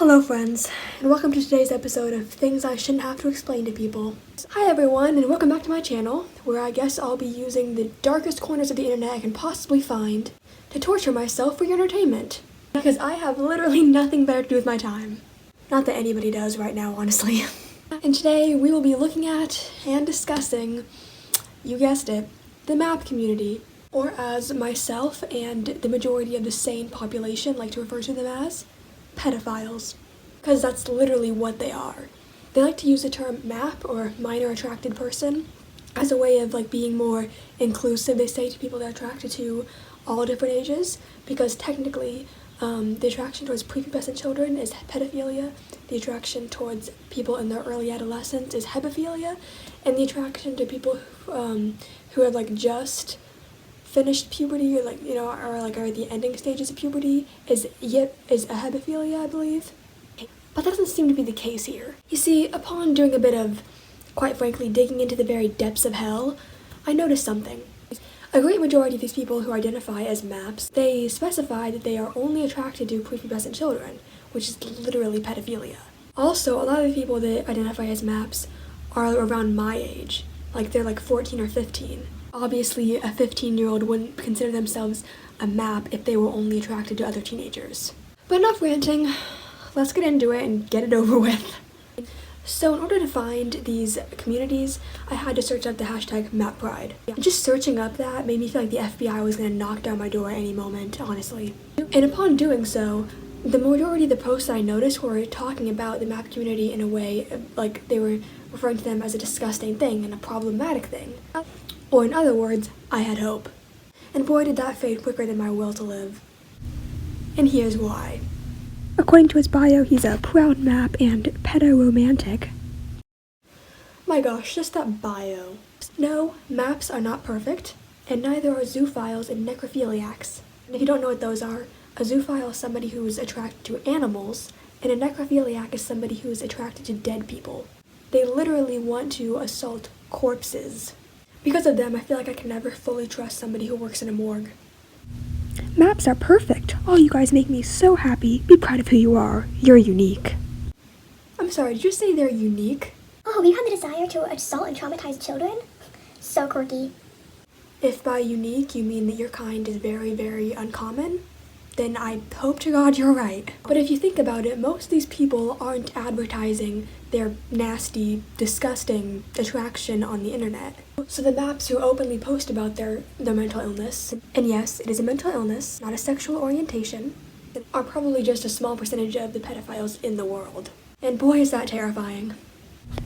Hello friends, and welcome to today's episode of Things I Shouldn't Have to Explain to People. Hi everyone, and welcome back to my channel, where I guess I'll be using the darkest corners of the internet I can possibly find to torture myself for your entertainment. Because I have literally nothing better to do with my time. Not that anybody does right now, honestly. And today we will be looking at and discussing, you guessed it, the MAP community. Or as myself and the majority of the sane population like to refer to them as, pedophiles. Because that's literally what they are. They like to use the term MAP, or minor attracted person, as a way of being more inclusive. They say to people they're attracted to all different ages, because technically the attraction towards prepubescent children is pedophilia, the attraction towards people in their early adolescence is hebephilia, and the attraction to people who have just finished puberty or are the ending stages of puberty is a hebephilia, I believe. But that doesn't seem to be the case here. You see, upon doing a bit of, quite frankly, digging into the very depths of hell, I noticed something. A great majority of these people who identify as MAPs, they specify that they are only attracted to prepubescent children, which is literally pedophilia. Also, a lot of the people that identify as MAPs are around my age, they're 14 or 15. Obviously, a 15-year-old wouldn't consider themselves a MAP if they were only attracted to other teenagers. But enough ranting, let's get into it and get it over with. So in order to find these communities, I had to search up the hashtag MapPride. Just searching up that made me feel like the FBI was going to knock down my door at any moment, honestly. And upon doing so, the majority of the posts I noticed were talking about the MAP community in a way like they were referring to them as a disgusting thing and a problematic thing. Or in other words, I had hope. And boy did that fade quicker than my will to live. And here's why. According to his bio, he's a proud MAP and pedo-romantic. My gosh, just that bio. No, MAPs are not perfect, and neither are zoophiles and necrophiliacs. And if you don't know what those are, a zoophile is somebody who is attracted to animals, and a necrophiliac is somebody who is attracted to dead people. They literally want to assault corpses. Because of them, I feel like I can never fully trust somebody who works in a morgue. MAPs are perfect. Oh, you guys make me so happy. Be proud of who you are. You're unique. I'm sorry, did you say they're unique? Oh, you have the desire to assault and traumatize children? So quirky. If by unique you mean that your kind is very, very uncommon, then I hope to God you're right. But if you think about it, most of these people aren't advertising their nasty, disgusting attraction on the internet. So the MAPs who openly post about their mental illness, and yes, it is a mental illness, not a sexual orientation, are probably just a small percentage of the pedophiles in the world. And boy, is that terrifying.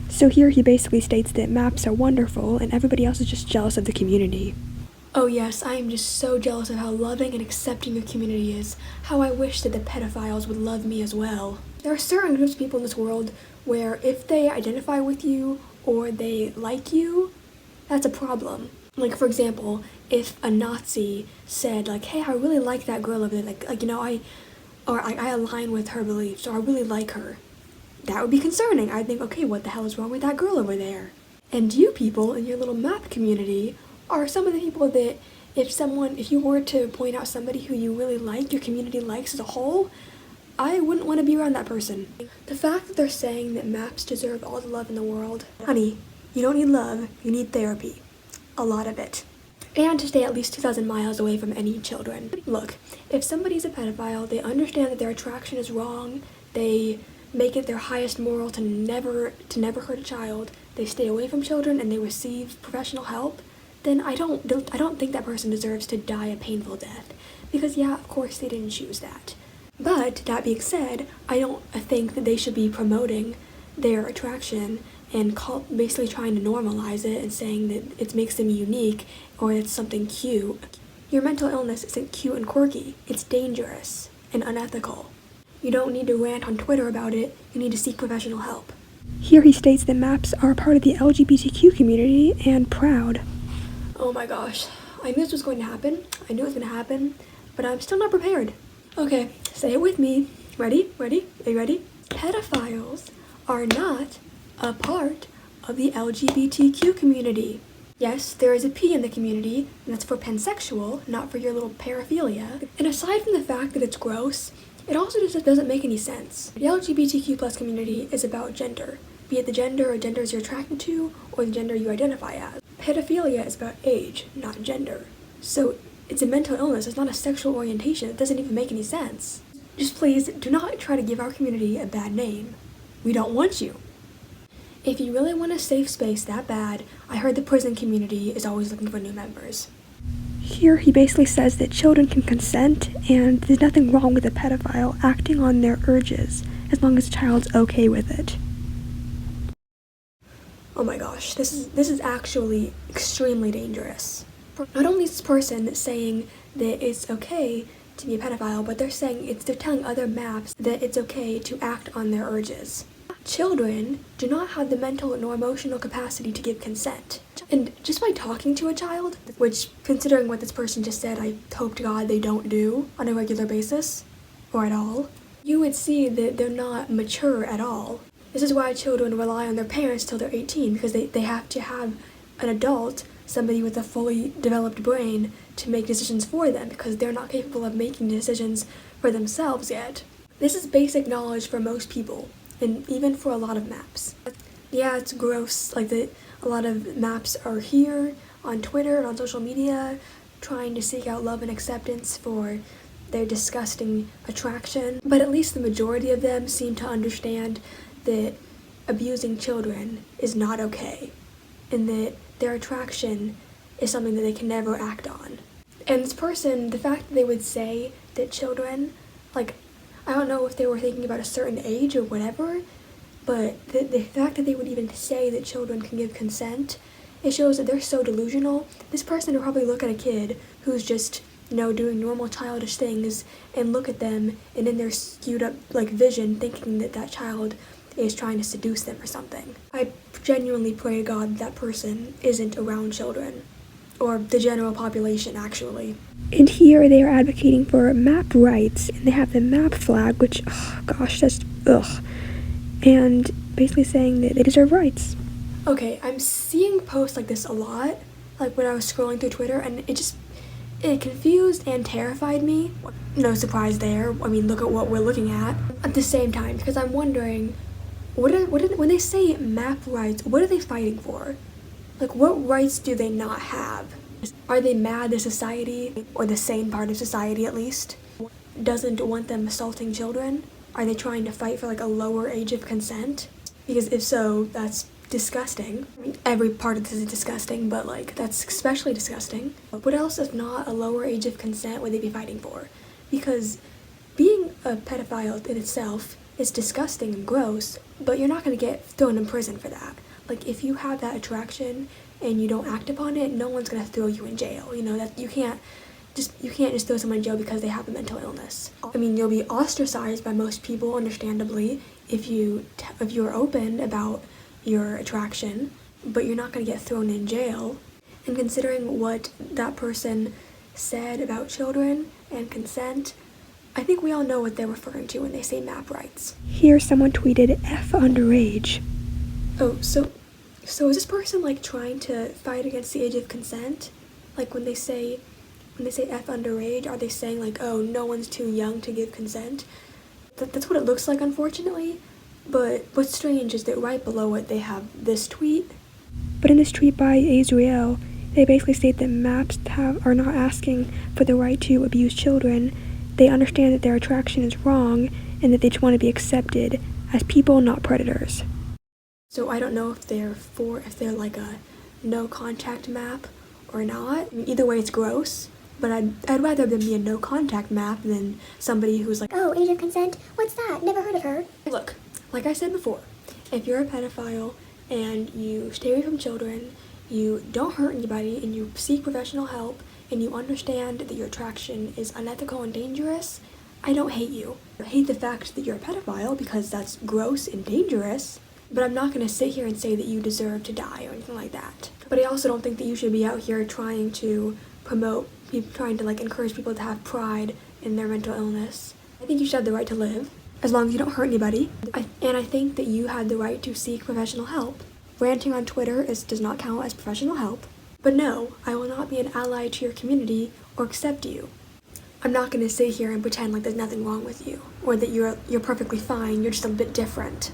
So here he basically states that MAPs are wonderful and everybody else is just jealous of the community. Oh yes, I am just so jealous of how loving and accepting your community is. How I wish that the pedophiles would love me as well. There are certain groups of people in this world where if they identify with you or they like you, that's a problem. For example, if a Nazi said hey, I really like that girl over there, I align with her beliefs, or I really like her. That would be concerning. I'd think, okay, what the hell is wrong with that girl over there? And you people in your little MAP community are some of the people that if you were to point out somebody who you really like, your community likes as a whole, I wouldn't want to be around that person. The fact that they're saying that MAPs deserve all the love in the world, honey, you don't need love, you need therapy. A lot of it. And to stay at least 2,000 miles away from any children. Look, if somebody's a pedophile, they understand that their attraction is wrong, they make it their highest moral to never hurt a child, they stay away from children and they receive professional help, then I don't think that person deserves to die a painful death. Because yeah, of course they didn't choose that. But that being said, I don't think that they should be promoting their attraction and basically trying to normalize it and saying that it makes them unique or it's something cute. Your mental illness isn't cute and quirky. It's dangerous and unethical. You don't need to rant on Twitter about it. You need to seek professional help. Here he states that MAPs are part of the LGBTQ community and proud. Oh my gosh, I knew this was going to happen. I knew it was going to happen, but I'm still not prepared. Okay, say it with me. Ready? Ready? Are you ready? Pedophiles are not a part of the LGBTQ community. Yes, there is a P in the community, and that's for pansexual, not for your little paraphilia. And aside from the fact that it's gross, It also just doesn't make any sense. The LGBTQ plus community is about gender, be it the gender or genders you're attracted to or the gender you identify as. Pedophilia is about age, not gender. So it's a mental illness, it's not a sexual orientation. It doesn't even make any sense. Just please do not try to give our community a bad name. We don't want you. If you really want a safe space that bad, I heard the prison community is always looking for new members. Here he basically says that children can consent and there's nothing wrong with a pedophile acting on their urges as long as the child's okay with it. Oh my gosh, this is actually extremely dangerous. Not only is this person saying that it's okay to be a pedophile, but they're telling other MAPs that it's okay to act on their urges. Children do not have the mental nor emotional capacity to give consent. And just by talking to a child, which, considering what this person just said, I hope to God they don't do on a regular basis, or at all, you would see that they're not mature at all. This is why children rely on their parents till they're 18, because they have to have an adult, somebody with a fully developed brain, to make decisions for them, because they're not capable of making decisions for themselves yet. This is basic knowledge for most people, and even for a lot of MAPs. Yeah, it's gross, a lot of MAPs are here on Twitter and on social media trying to seek out love and acceptance for their disgusting attraction, but at least the majority of them seem to understand that abusing children is not okay, and that their attraction is something that they can never act on. And this person, the fact that they would say that children, I don't know if they were thinking about a certain age or whatever, but the fact that they would even say that children can give consent, it shows that they're so delusional. This person would probably look at a kid who's just, doing normal childish things and look at them and in their skewed up, vision, thinking that child is trying to seduce them or something. I genuinely pray to God that person isn't around children, or the general population, actually. And here they are advocating for MAP rights, and they have the MAP flag, which, oh gosh, that's, ugh. And basically saying that they deserve rights. Okay, I'm seeing posts like this a lot, when I was scrolling through Twitter, and it confused and terrified me. No surprise there. I mean, look at what we're looking at the same time, because I'm wondering, when they say MAP rights, what are they fighting for? What rights do they not have? Are they mad that society, or the sane part of society at least, doesn't want them assaulting children? Are they trying to fight for a lower age of consent? Because if so, that's disgusting. I mean, every part of this is disgusting, but that's especially disgusting. What else if not a lower age of consent would they be fighting for? Because being a pedophile in itself is disgusting and gross, but you're not going to get thrown in prison for that. If you have that attraction and you don't act upon it, no one's going to throw you in jail. That you can't just throw someone in jail because they have a mental illness. I mean, you'll be ostracized by most people, understandably, if you're open about your attraction, but you're not going to get thrown in jail. And considering what that person said about children and consent, I think we all know what they're referring to when they say MAP rights. Here someone tweeted F underage. Oh, so is this person trying to fight against the age of consent? When they say F underage, are they saying oh, no one's too young to give consent? That's what it looks like, unfortunately. But what's strange is that right below it they have this tweet. But in this tweet by Azrael, they basically state that MAPs are not asking for the right to abuse children. They understand that their attraction is wrong and that they just want to be accepted as people, not predators. So I don't know if they're a no contact MAP or not. I mean, either way it's gross, but I'd rather them be a no contact MAP than somebody who's oh, age of consent? What's that? Never heard of her. Look, like I said before, if you're a pedophile and you stay away from children, you don't hurt anybody, and you seek professional help, and you understand that your attraction is unethical and dangerous, I don't hate you. I hate the fact that you're a pedophile because that's gross and dangerous, but I'm not going to sit here and say that you deserve to die or anything like that. But I also don't think that you should be out here trying to encourage people to have pride in their mental illness. I think you should have the right to live, as long as you don't hurt anybody. And I think that you had the right to seek professional help. Ranting on Twitter does not count as professional help. But no, I will not be an ally to your community or accept you. I'm not gonna sit here and pretend like there's nothing wrong with you, or that you're perfectly fine, you're just a bit different.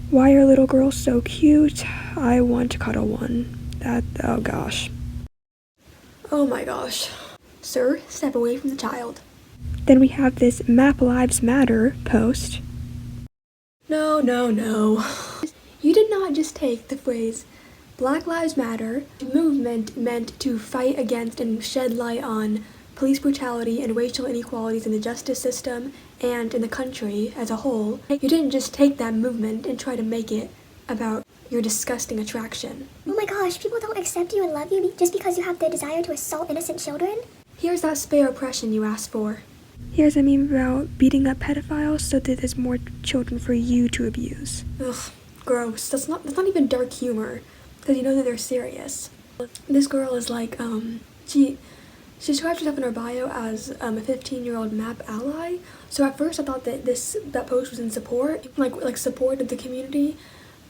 Why are little girls so cute? I want to cuddle one. Oh gosh. Oh my gosh. Sir, step away from the child. Then we have this Map Lives Matter post. No. You did not just take the phrase Black Lives Matter, movement meant to fight against and shed light on police brutality and racial inequalities in the justice system and in the country as a whole. You didn't just take that movement and try to make it about your disgusting attraction. Oh my gosh, people don't accept you and love you just because you have the desire to assault innocent children? Here's that spare oppression you asked for. Here's a meme about beating up pedophiles so that there's more children for you to abuse. Ugh, gross. That's not even dark humor, because you know that they're serious. This girl is like, she describes herself in her bio as a 15-year-old MAP ally. So at first I thought that that post was in support, like support of the community.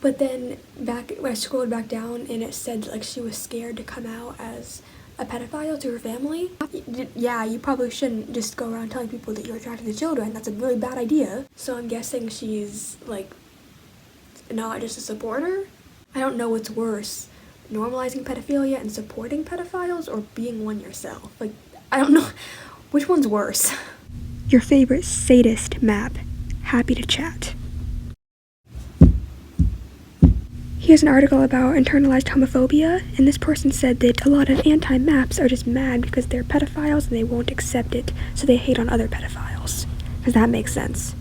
But then when I scrolled back down and it said like she was scared to come out as a pedophile to her family. Yeah, you probably shouldn't just go around telling people that you're attracted to children. That's a really bad idea. So I'm guessing she's like not just a supporter. I don't know what's worse, normalizing pedophilia and supporting pedophiles, or being one yourself. Like, I don't know which one's worse. Your favorite sadist map. Happy to chat. Here's an article about internalized homophobia, and this person said that a lot of anti-MAPs are just mad because they're pedophiles and they won't accept it, so they hate on other pedophiles. Does that make sense?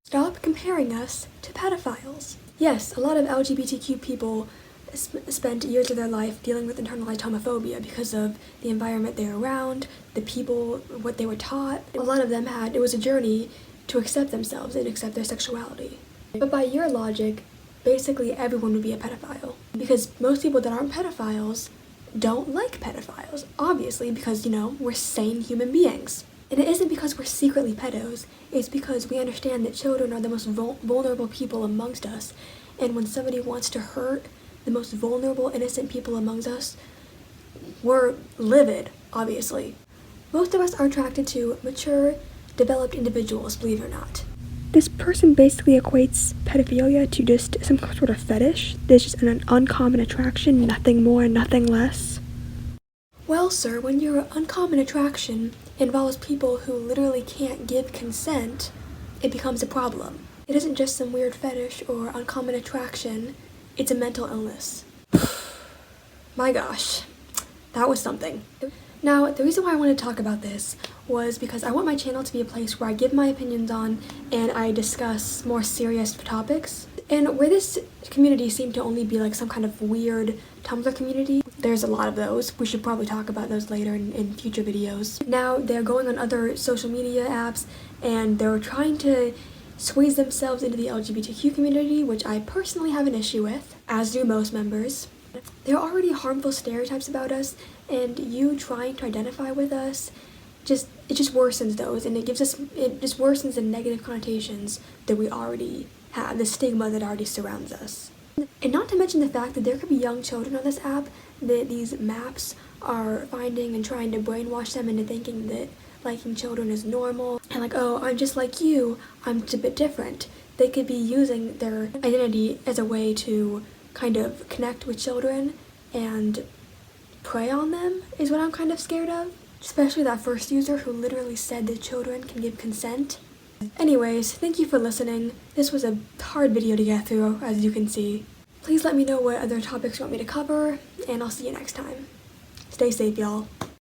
Stop comparing us to pedophiles. Yes, a lot of LGBTQ people spent years of their life dealing with internalized homophobia because of the environment they're around, the people, what they were taught. A lot of them it was a journey to accept themselves and accept their sexuality. But by your logic, basically everyone would be a pedophile. Because most people that aren't pedophiles don't like pedophiles, obviously, because, we're sane human beings. And it isn't because we're secretly pedos, it's because we understand that children are the most vulnerable people amongst us, and when somebody wants to hurt the most vulnerable, innocent people amongst us, we're livid, obviously. Most of us are attracted to mature, developed individuals, believe it or not. This person basically equates pedophilia to just some sort of fetish. There's just an uncommon attraction, nothing more, nothing less. Well, sir, when your uncommon attraction involves people who literally can't give consent, it becomes a problem. It isn't just some weird fetish or uncommon attraction, it's a mental illness. My gosh, that was something. Now, the reason why I wanted to talk about this was because I want my channel to be a place where I give my opinions on and I discuss more serious topics. And where this community seemed to only be like some kind of weird Tumblr community, there's a lot of those. We should probably talk about those later in future videos. Now, they're going on other social media apps and they're trying to squeeze themselves into the LGBTQ community, which I personally have an issue with, as do most members. There are already harmful stereotypes about us, and you trying to identify with us, it just worsens those, and it just worsens the negative connotations that we already have, the stigma that already surrounds us. And not to mention the fact that there could be young children on this app that these maps are finding and trying to brainwash them into thinking that liking children is normal, and like, oh, I'm just like you, I'm just a bit different. They could be using their identity as a way to kind of connect with children and prey on them, is what I'm kind of scared of. Especially that first user who literally said that children can give consent. Anyways, thank you for listening. This was a hard video to get through, as you can see. Please let me know what other topics you want me to cover, and I'll see you next time. Stay safe, y'all.